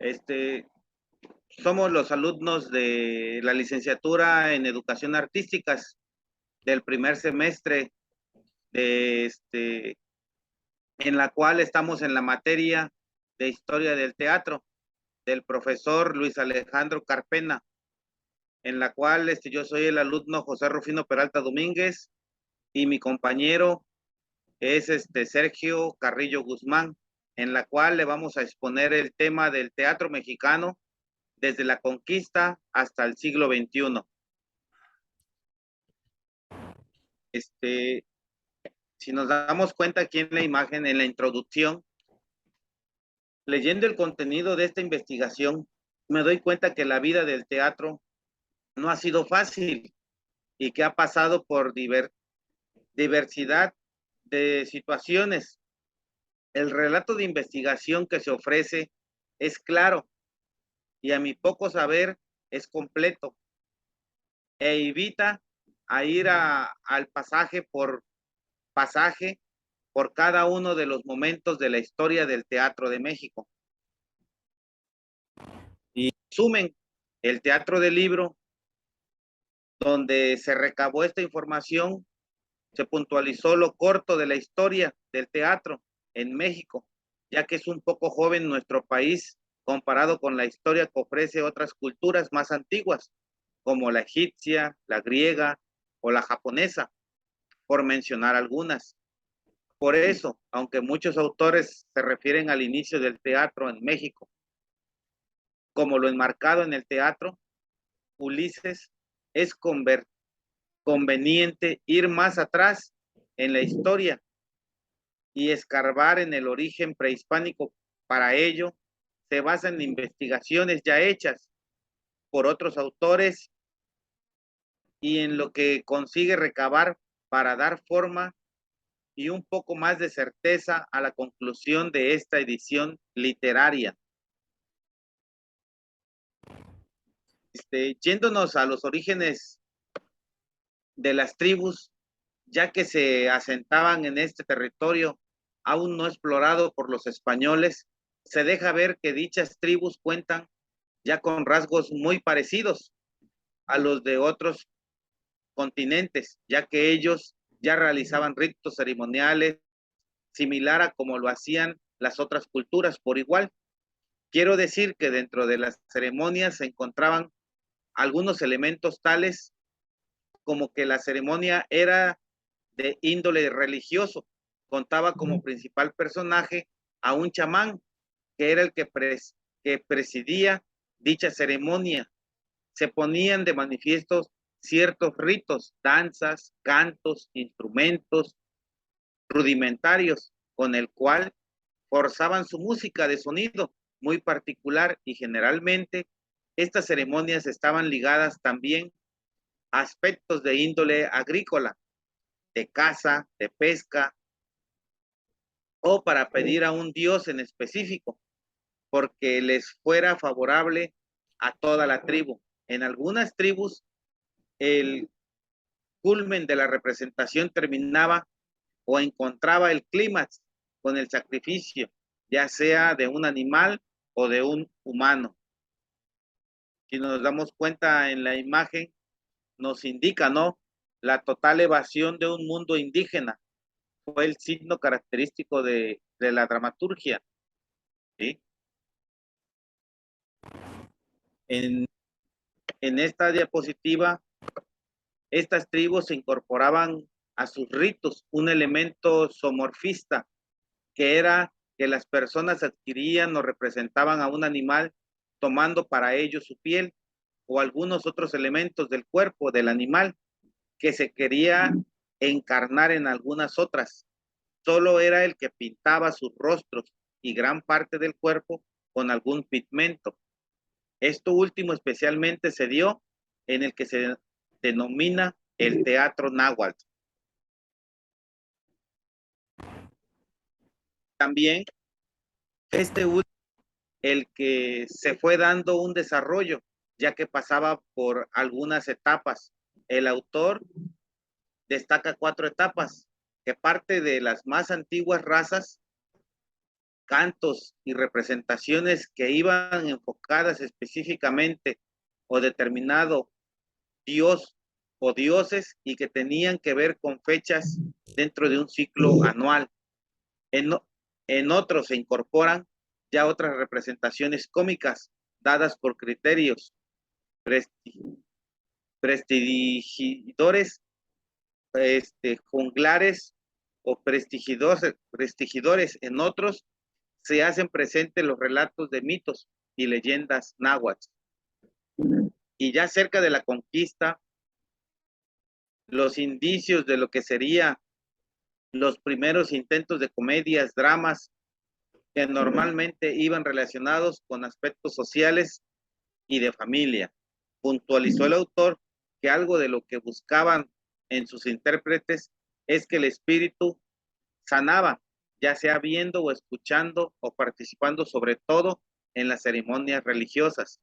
Este, Somos los alumnos de la licenciatura en Educación Artísticas del primer semestre de en la cual estamos en la materia de Historia del Teatro del profesor Luis Alejandro Carpena, en la cual yo soy el alumno José Rufino Peralta Domínguez y mi compañero es Sergio Carrillo Guzmán, en la cual le vamos a exponer el tema del teatro mexicano desde la conquista hasta el siglo XXI. Este, si nos damos cuenta aquí en la imagen, en la introducción, leyendo el contenido de esta investigación, me doy cuenta que la vida del teatro no ha sido fácil y que ha pasado por diversidad de situaciones. El relato de investigación que se ofrece es claro y a mi poco saber es completo e evita a ir al pasaje por cada uno de los momentos de la historia del teatro de México. Y sumen el teatro del libro, donde se recabó esta información, se puntualizó lo corto de la historia del teatro en México, ya que es un poco joven nuestro país comparado con la historia que ofrece otras culturas más antiguas, como la egipcia, la griega o la japonesa, por mencionar algunas. Por eso, aunque muchos autores se refieren al inicio del teatro en México como lo enmarcado en el teatro, Ulises, es conveniente ir más atrás en la historia y escarbar en el origen prehispánico. Para ello, se basa en investigaciones ya hechas por otros autores y en lo que consigue recabar para dar forma y un poco más de certeza a la conclusión de esta edición literaria. Yéndonos a los orígenes de las tribus, ya que se asentaban en este territorio aún no explorado por los españoles, se deja ver que dichas tribus cuentan ya con rasgos muy parecidos a los de otros continentes, ya que ellos ya realizaban ritos ceremoniales similar a como lo hacían las otras culturas por igual. Quiero decir que dentro de las ceremonias se encontraban algunos elementos tales como que la ceremonia era de índole religioso. Contaba como principal personaje a un chamán, que era el que presidía dicha ceremonia. Se ponían de manifiesto ciertos ritos, danzas, cantos, instrumentos rudimentarios, con el cual forzaban su música de sonido muy particular y generalmente estas ceremonias estaban ligadas también a aspectos de índole agrícola, de caza, de pesca, o para pedir a un dios en específico, porque les fuera favorable a toda la tribu. En algunas tribus, el culmen de la representación terminaba o encontraba el clímax con el sacrificio, ya sea de un animal o de un humano. Si nos damos cuenta en la imagen, nos indica, ¿no? La total evasión de un mundo indígena fue el signo característico de la dramaturgia, ¿sí? En, en esta diapositiva, estas tribus se incorporaban a sus ritos un elemento zoomorfista, que era que las personas adquirían o representaban a un animal tomando para ello su piel o algunos otros elementos del cuerpo del animal que se quería encarnar en algunas otras. Solo era el que pintaba sus rostros y gran parte del cuerpo con algún pigmento. Esto último especialmente se dio en el que se denomina el teatro náhuatl. También este último, el que se fue dando un desarrollo, ya que pasaba por algunas etapas. El autor destaca 4 etapas, que parte de las más antiguas razas cantos y representaciones que iban enfocadas específicamente o determinado dios o dioses y que tenían que ver con fechas dentro de un ciclo anual. En, en otros se incorporan ya otras representaciones cómicas dadas por criterios prestidigidores, junglares o prestigidores. En otros se hacen presentes los relatos de mitos y leyendas náhuatl. Y ya cerca de la conquista, los indicios de lo que sería los primeros intentos de comedias, dramas, que normalmente iban relacionados con aspectos sociales y de familia. Puntualizó el autor que algo de lo que buscaban en sus intérpretes es que el espíritu sanaba, ya sea viendo o escuchando o participando sobre todo en las ceremonias religiosas.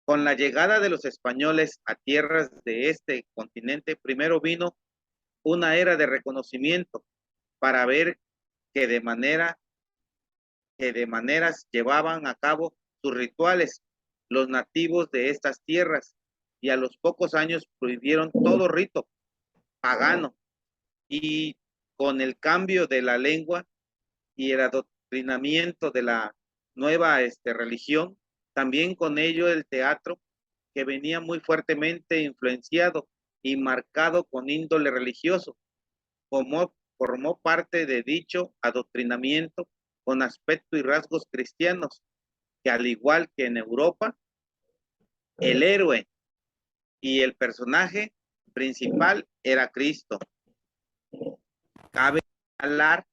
Con la llegada de los españoles a tierras de este continente, primero vino una era de reconocimiento para ver que de maneras llevaban a cabo sus rituales los nativos de estas tierras, y a los pocos años prohibieron todo rito pagano, y con el cambio de la lengua y el adoctrinamiento de la nueva religión, también con ello el teatro, que venía muy fuertemente influenciado y marcado con índole religioso, formó parte de dicho adoctrinamiento con aspecto y rasgos cristianos, que al igual que en Europa, el héroe y el personaje principal era Cristo. Cabe hablar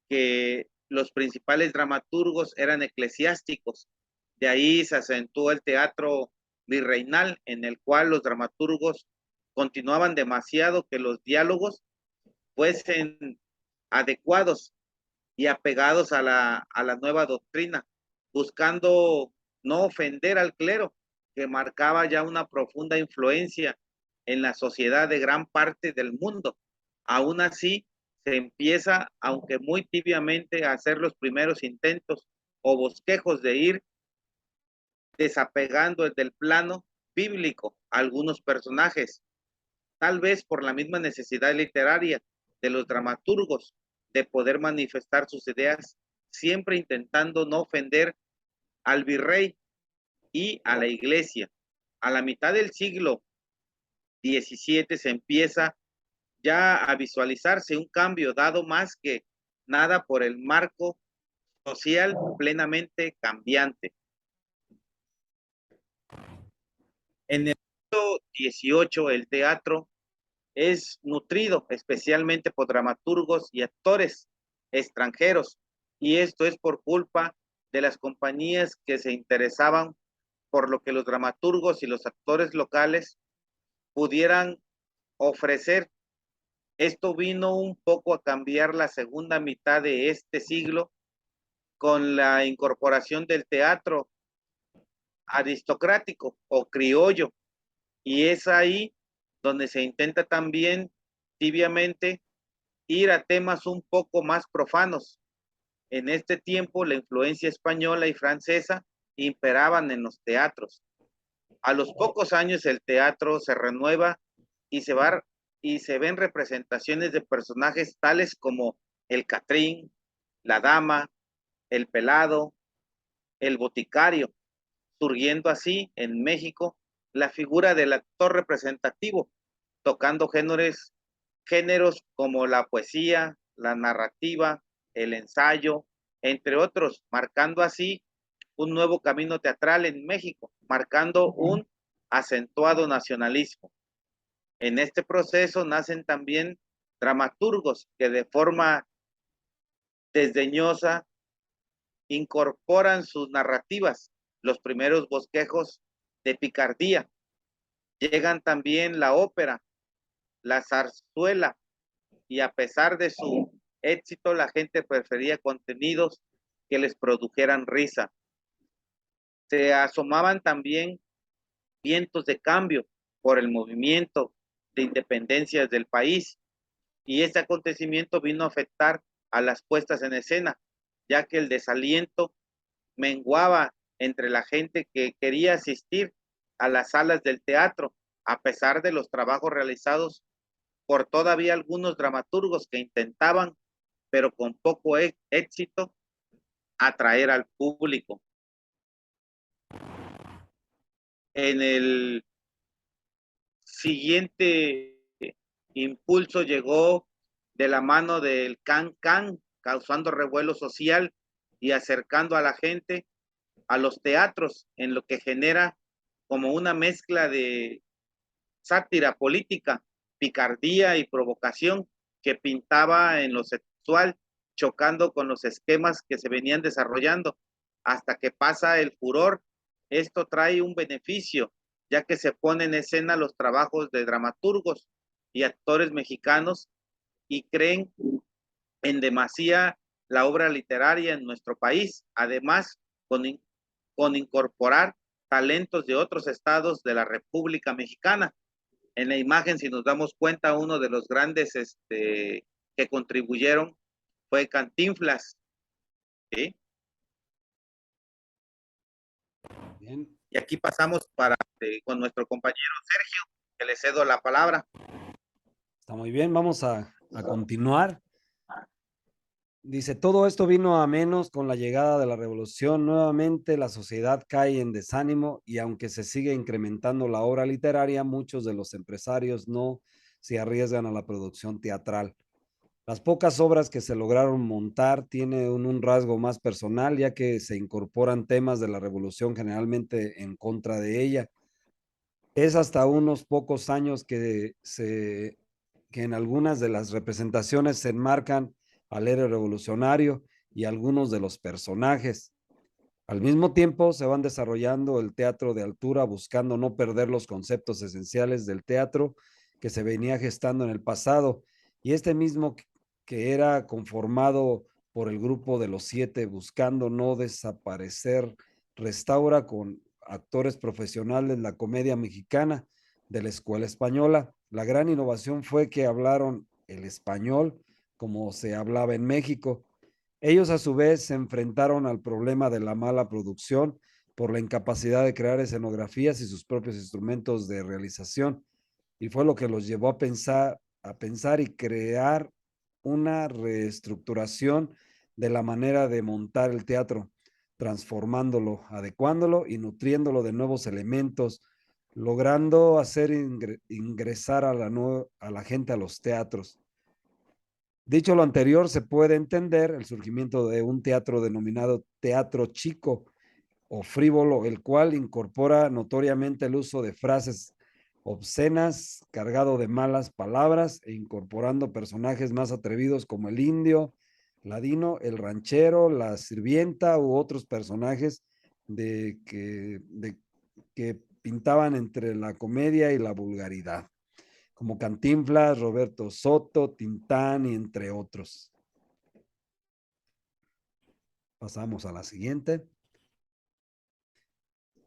que los principales dramaturgos eran eclesiásticos. De ahí se acentuó el teatro virreinal, en el cual los dramaturgos continuaban demasiado que los diálogos fuesen adecuados y apegados a la nueva doctrina, buscando no ofender al clero, que marcaba ya una profunda influencia en la sociedad de gran parte del mundo. Aún así, se empieza, aunque muy tibiamente, a hacer los primeros intentos o bosquejos de ir desapegando del plano bíblico a algunos personajes, tal vez por la misma necesidad literaria de los dramaturgos de poder manifestar sus ideas, siempre intentando no ofender al virrey y a la iglesia. A la mitad del siglo XVII se empieza ya a visualizarse un cambio dado más que nada por el marco social plenamente cambiante. En el siglo XVIII el teatro es nutrido especialmente por dramaturgos y actores extranjeros, y esto es por culpa de las compañías que se interesaban por lo que los dramaturgos y los actores locales pudieran ofrecer. Esto vino un poco a cambiar la segunda mitad de este siglo con la incorporación del teatro aristocrático o criollo, y es ahí donde se intenta también tibiamente ir a temas un poco más profanos. En este tiempo la influencia española y francesa imperaban en los teatros. A los pocos años el teatro se renueva y se ven representaciones de personajes tales como el Catrín, la dama, el pelado, el boticario, surgiendo así en México la figura del actor representativo, tocando géneros como la poesía, la narrativa, el ensayo, entre otros, marcando así un nuevo camino teatral en México, marcando un acentuado nacionalismo. En este proceso nacen también dramaturgos que de forma desdeñosa incorporan sus narrativas, los primeros bosquejos de picardía. Llegan también la ópera, la zarzuela, y a pesar de su éxito, la gente prefería contenidos que les produjeran risa. Se asomaban también vientos de cambio por el movimiento de independencia del país, y este acontecimiento vino a afectar a las puestas en escena, ya que el desaliento menguaba entre la gente que quería asistir a las salas del teatro, a pesar de los trabajos realizados por todavía algunos dramaturgos que intentaban, pero con poco éxito, atraer al público. En el siguiente impulso llegó de la mano del Can, causando revuelo social y acercando a la gente a los teatros, en lo que genera como una mezcla de sátira política, picardía y provocación que pintaba en lo sexual, chocando con los esquemas que se venían desarrollando, hasta que pasa el furor. Esto trae un beneficio, ya que se ponen en escena los trabajos de dramaturgos y actores mexicanos y creen en demasía la obra literaria en nuestro país, además con incorporar talentos de otros estados de la República Mexicana. En la imagen, si nos damos cuenta, uno de los grandes que contribuyeron fue Cantinflas, ¿sí? Bien. Y aquí pasamos con nuestro compañero Sergio, que le cedo la palabra. Está muy bien, vamos a continuar. Dice, todo esto vino a menos con la llegada de la revolución. Nuevamente la sociedad cae en desánimo y aunque se sigue incrementando la obra literaria, muchos de los empresarios no se arriesgan a la producción teatral. Las pocas obras que se lograron montar tienen un rasgo más personal, ya que se incorporan temas de la revolución generalmente en contra de ella. Es hasta unos pocos años que en algunas de las representaciones se enmarcan al héroe revolucionario y algunos de los personajes. Al mismo tiempo se van desarrollando el teatro de altura buscando no perder los conceptos esenciales del teatro que se venía gestando en el pasado y este mismo que era conformado por el grupo de los 7 buscando no desaparecer, restaura con actores profesionales la comedia mexicana de la escuela española. La gran innovación fue que hablaron el español como se hablaba en México. Ellos a su vez se enfrentaron al problema de la mala producción por la incapacidad de crear escenografías y sus propios instrumentos de realización. Y fue lo que los llevó a pensar y crear una reestructuración de la manera de montar el teatro, transformándolo, adecuándolo y nutriéndolo de nuevos elementos, logrando hacer ingresar a la gente a los teatros. Dicho lo anterior, se puede entender el surgimiento de un teatro denominado teatro chico o frívolo, el cual incorpora notoriamente el uso de frases obscenas, cargado de malas palabras e incorporando personajes más atrevidos como el indio, ladino, el ranchero, la sirvienta u otros personajes de que pintaban entre la comedia y la vulgaridad como Cantinflas, Roberto Soto, Tintán y entre otros. Pasamos a la siguiente.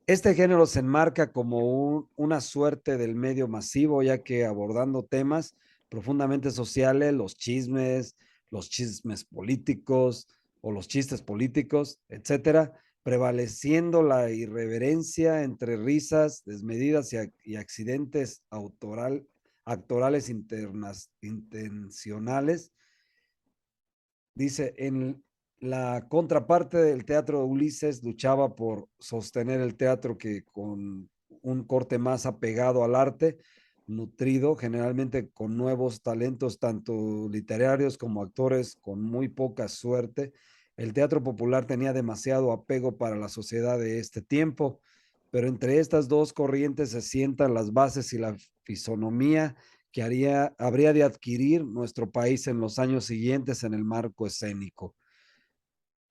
Este género se enmarca como una suerte del medio masivo, ya que abordando temas profundamente sociales, los chismes políticos o los chistes políticos, etcétera, prevaleciendo la irreverencia entre risas desmedidas y accidentes actorales intencionales. Dice, en la contraparte del teatro Ulises luchaba por sostener el teatro que con un corte más apegado al arte, nutrido generalmente con nuevos talentos, tanto literarios como actores con muy poca suerte. El teatro popular tenía demasiado apego para la sociedad de este tiempo, pero entre estas dos corrientes se sientan las bases y la fisonomía que habría de adquirir nuestro país en los años siguientes en el marco escénico,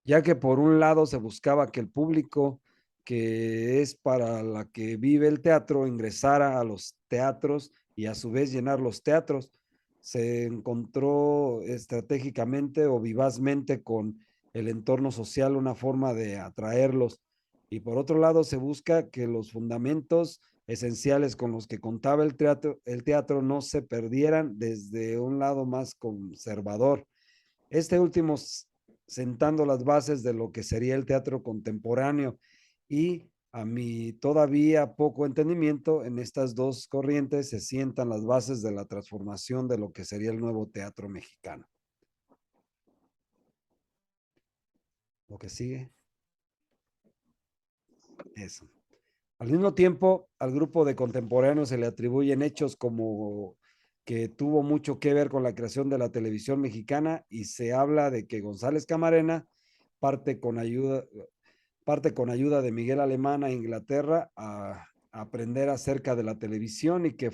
ya que por un lado se buscaba que el público que es para la que vive el teatro ingresara a los teatros y a su vez llenar los teatros. Se encontró estratégicamente o vivazmente con el entorno social una forma de atraerlos y por otro lado se busca que los fundamentos esenciales con los que contaba el teatro no se perdieran desde un lado más conservador. Este último sentando las bases de lo que sería el teatro contemporáneo y a mi todavía poco entendimiento, en estas dos corrientes se sientan las bases de la transformación de lo que sería el nuevo teatro mexicano. Lo que sigue, eso. Al mismo tiempo, al grupo de contemporáneos se le atribuyen hechos como que tuvo mucho que ver con la creación de la televisión mexicana y se habla de que González Camarena parte con ayuda, parte con ayuda de Miguel Alemán a Inglaterra a aprender acerca de la televisión y que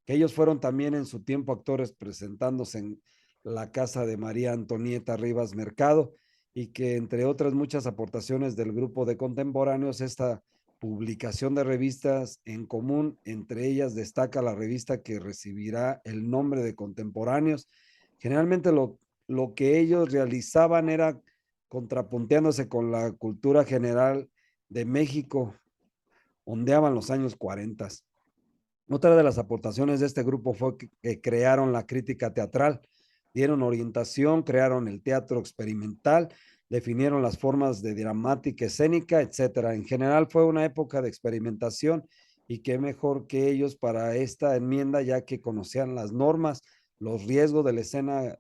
ellos fueron también en su tiempo actores presentándose en la casa de María Antonieta Rivas Mercado y que entre otras muchas aportaciones del grupo de contemporáneos, esta publicación de revistas en común, entre ellas destaca la revista que recibirá el nombre de Contemporáneos. Generalmente lo que ellos realizaban era contrapunteándose con la cultura general de México, ondeaban los años 40. Otra de las aportaciones de este grupo fue que crearon la crítica teatral, dieron orientación, crearon el teatro experimental, definieron las formas de dramática escénica, etcétera. En general fue una época de experimentación y qué mejor que ellos para esta enmienda, ya que conocían las normas, los riesgos de la escena,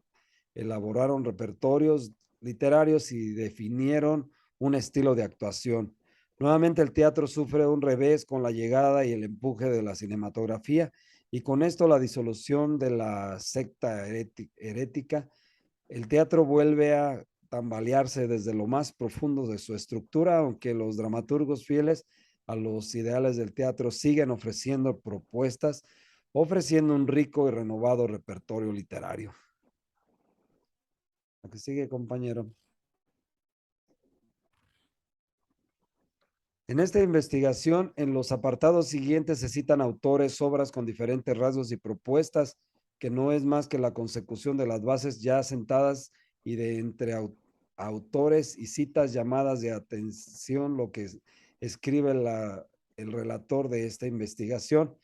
elaboraron repertorios literarios y definieron un estilo de actuación. Nuevamente el teatro sufre un revés con la llegada y el empuje de la cinematografía y con esto la disolución de la secta herética. El teatro vuelve a tambalearse desde lo más profundo de su estructura, aunque los dramaturgos fieles a los ideales del teatro siguen ofreciendo propuestas, ofreciendo un rico y renovado repertorio literario. ¿A qué sigue, compañero? En esta investigación, en los apartados siguientes se citan autores, obras con diferentes rasgos y propuestas, que no es más que la consecución de las bases ya sentadas y de entre autores y citas llamadas de atención lo que escribe el relator de esta investigación.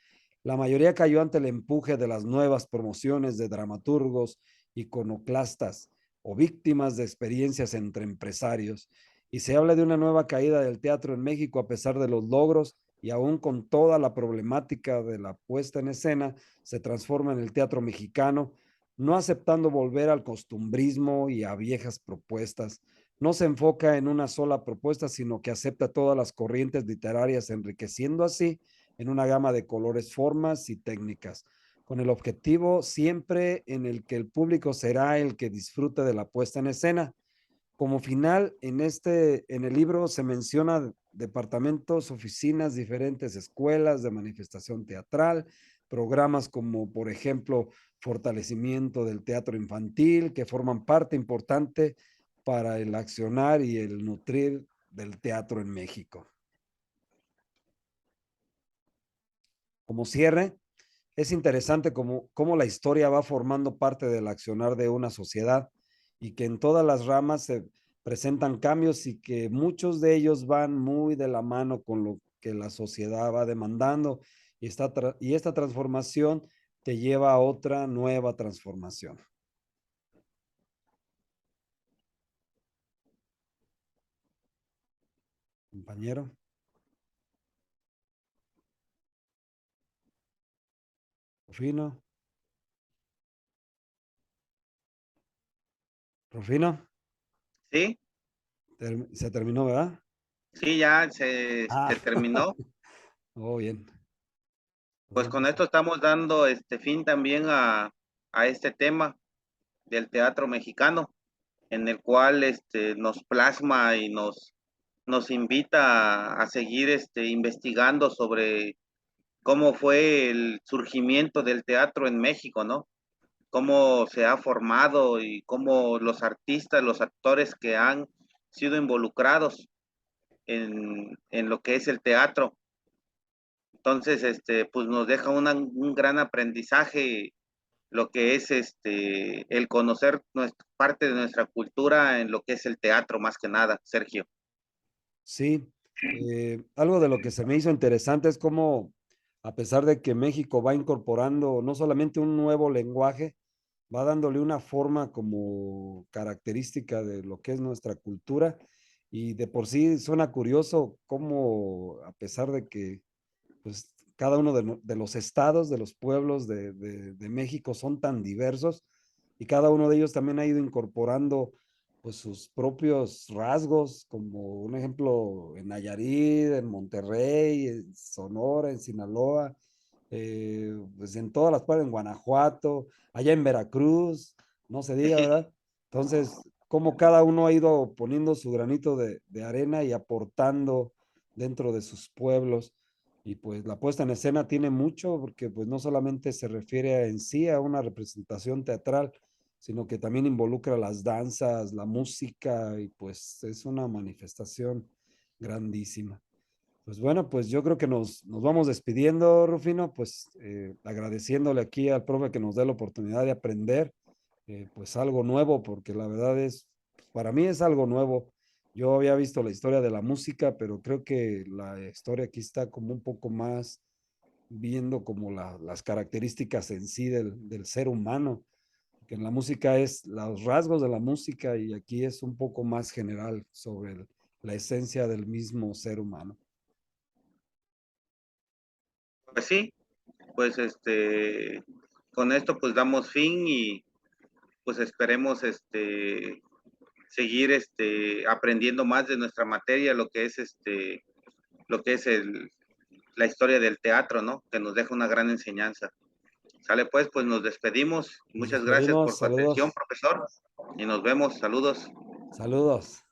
La mayoría cayó ante el empuje de las nuevas promociones de dramaturgos, iconoclastas o víctimas de experiencias entre empresarios y se habla de una nueva caída del teatro en México a pesar de los logros y aún con toda la problemática de la puesta en escena, se transforma en el teatro mexicano, no aceptando volver al costumbrismo y a viejas propuestas. No se enfoca en una sola propuesta, sino que acepta todas las corrientes literarias, enriqueciendo así en una gama de colores, formas y técnicas, con el objetivo siempre en el que el público será el que disfrute de la puesta en escena. Como final, en el libro se menciona departamentos, oficinas, diferentes escuelas de manifestación teatral, programas como, por ejemplo, fortalecimiento del teatro infantil, que forman parte importante para el accionar y el nutrir del teatro en México. Como cierre, es interesante cómo la historia va formando parte del accionar de una sociedad y que en todas las ramas se presentan cambios y que muchos de ellos van muy de la mano con lo que la sociedad va demandando y esta transformación te lleva a otra nueva transformación. Compañero. Rufino. Rufino. Sí, Se terminó, ¿verdad? sí, ya se Ah, terminó. oh, bien. Pues con esto estamos dando fin también a este tema del teatro mexicano, en el cual nos plasma y nos invita a seguir investigando sobre cómo fue el surgimiento del teatro en México, ¿no? Cómo se ha formado y cómo los artistas, los actores que han sido involucrados en lo que es el teatro. Entonces, pues nos deja un gran aprendizaje lo que es el conocer parte de nuestra cultura en lo que es el teatro, más que nada, Sergio. Sí, algo de lo que se me hizo interesante es cómo, a pesar de que México va incorporando no solamente un nuevo lenguaje, va dándole una forma como característica de lo que es nuestra cultura. Y de por sí suena curioso cómo, a pesar de que pues, cada uno de los estados, de los pueblos de México son tan diversos y cada uno de ellos también ha ido incorporando pues sus propios rasgos, como un ejemplo en Nayarit, en Monterrey, en Sonora, en Sinaloa, pues en todas las partes, en Guanajuato, allá en Veracruz, no se diga, ¿verdad? Entonces, como cada uno ha ido poniendo su granito de arena y aportando dentro de sus pueblos. Y pues la puesta en escena tiene mucho, porque pues no solamente se refiere en sí a una representación teatral, sino que también involucra las danzas, la música, y pues es una manifestación grandísima. Pues bueno, pues yo creo que nos vamos despidiendo, Rufino, pues agradeciéndole aquí al profe que nos dé la oportunidad de aprender pues algo nuevo, porque la verdad es, para mí es algo nuevo. Yo había visto la historia de la música, pero creo que la historia aquí está como un poco más viendo como las características en sí del ser humano, que en la música es los rasgos de la música y aquí es un poco más general sobre la esencia del mismo ser humano. Pues sí, pues con esto pues damos fin y pues esperemos seguir aprendiendo más de nuestra materia, lo que es la historia del teatro, ¿no? Que nos deja una gran enseñanza. Sale pues nos despedimos. Nos Muchas gracias por despedimos, su atención, saludos, profesor, y nos vemos. Saludos. saludos.